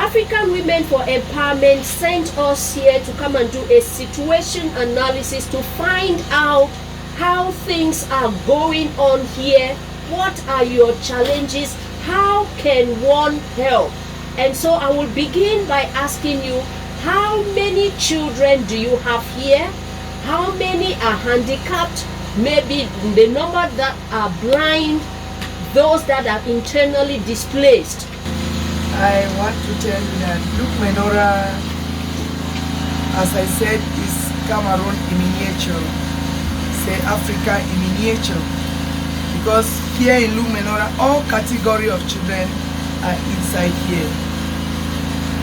African Women for Empowerment sent us here to come and do a situation analysis to find out how things are going on here. What are your challenges? How can one help? And so I will begin by asking you, how many children do you have here? How many are handicapped? Maybe the number that are blind, those that are internally displaced. I want to tell you that Luc Menorah, as I said, is Cameroon in miniature. Say Africa in miniature. Because here in Luc Menorah, all category of children are inside here.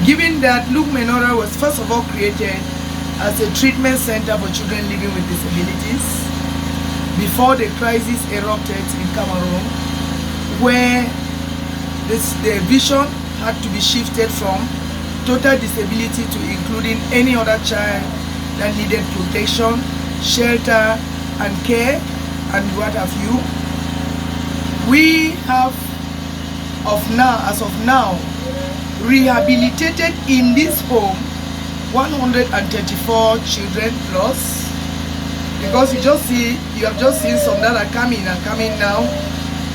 Given that Luc Menorah was first of all created as a treatment center for children living with disabilities before the crisis erupted in Cameroon, where the vision had to be shifted from total disability to including any other child that needed protection, shelter, and care, and what have you. We have, as of now, rehabilitated in this home 134 children plus, because you have just seen some that are coming now.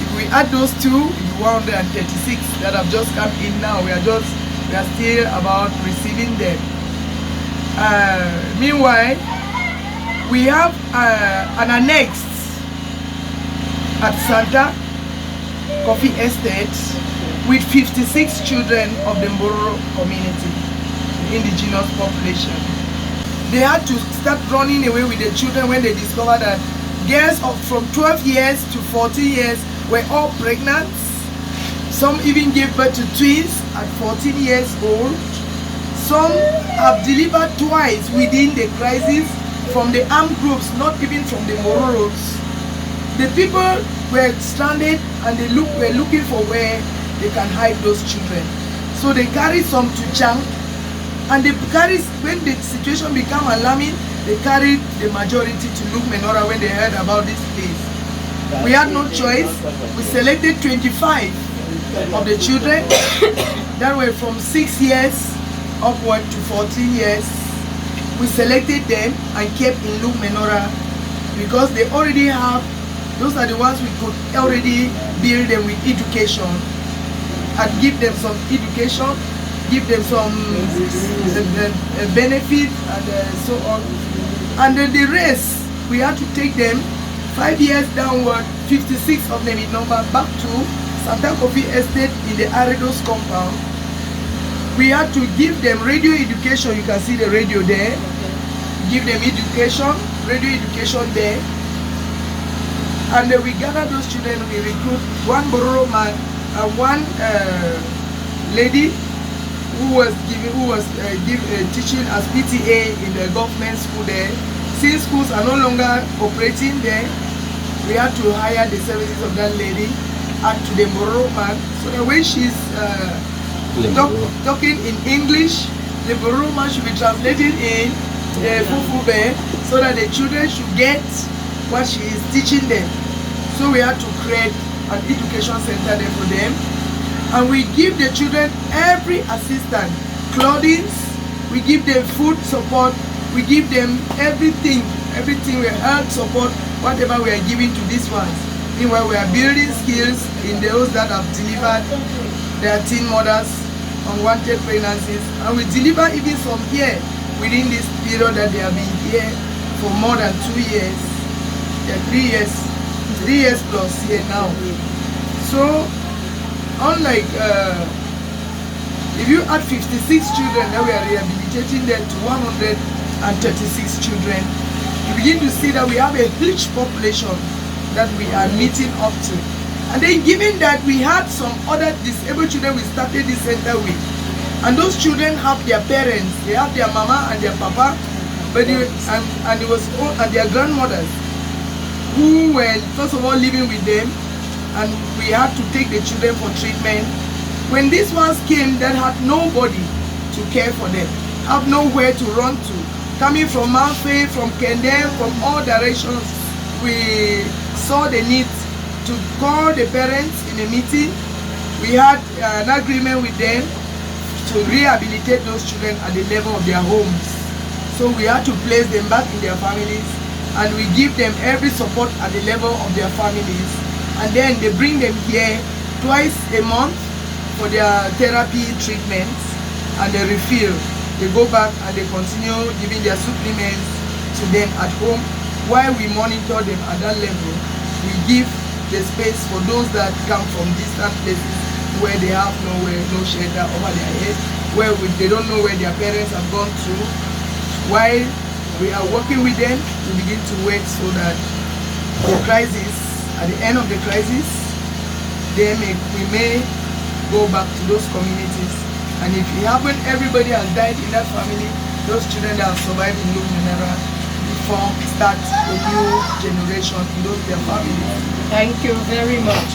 If we add those two, it's 136 that have just come in now. We are still about receiving them. Meanwhile, we have an annex at Santa Coffee Estate with 56 children of the MOMO community, the indigenous population. They had to start running away with the children when they discovered that girls from 12 years to 14 years were all pregnant. Some even gave birth to twins at 14 years old. Some have delivered twice within the crisis from the armed groups, not even from the Moros. The people were stranded and they were looking for where they can hide those children. So they carried some to Chang, and when the situation became alarming, they carried the majority to Luc Menorah when they heard about this place. We had no choice. We selected 25 of the children that were from 6 years upward to 14 years. We selected them and kept in Luc Menorah because they already have, those are the ones we could already build them with education and give them some education, give them some benefits and so on. And then the rest, we had to take them 5 years downward, 56 of them in number, back to Santa Coffee Estate in the Aridos compound. We had to give them radio education. You can see the radio there. Give them education, radio education there. And then we gather those children. We recruit one Bororo man and one lady who was teaching as PTA in the government school there. Since schools are no longer operating there, we had to hire the services of that lady and to the Bororo man, so that when she's talking in English, the Bororo man should be translated in Fufube, so that the children should get what she is teaching them. So we had to create an education center there for them, and we give the children every assistance, clothing, we give them food support, we give them everything we health support, whatever we are giving to these ones. Meanwhile, we are building skills in those that have delivered their teen mothers, unwanted pregnancies, and we deliver even some here within this period that they have been here for more than 2 years. They're 3 years plus here now. So, unlike if you add 56 children that we are rehabilitating them to 136 children, you begin to see that we have a huge population that we are meeting up to. And then given that we had some other disabled children we started this center with, and those children have their parents, they have their mama and their papa, but and their grandmothers who were first of all living with them, and we had to take the children for treatment. When these ones came that had nobody to care for them, have nowhere to run to, coming from Malfe, from Kendem, from all directions, we saw the need to call the parents in a meeting. We had an agreement with them to rehabilitate those children at the level of their homes. So we had to place them back in their families, and we give them every support at the level of their families. And then they bring them here twice a month for their therapy treatments, and they refill. They go back and they continue giving their supplements to them at home. While we monitor them at that level, we give the space for those that come from distant places where they have nowhere, no shelter over their head, where they don't know where their parents have gone to. While we are working with them, we begin to work so that the crisis, at the end of the crisis, we may go back to those communities. And if it happens, everybody has died in that family, those children that have survived in Luc Menorah before start a new generation in those their families. Thank you very much.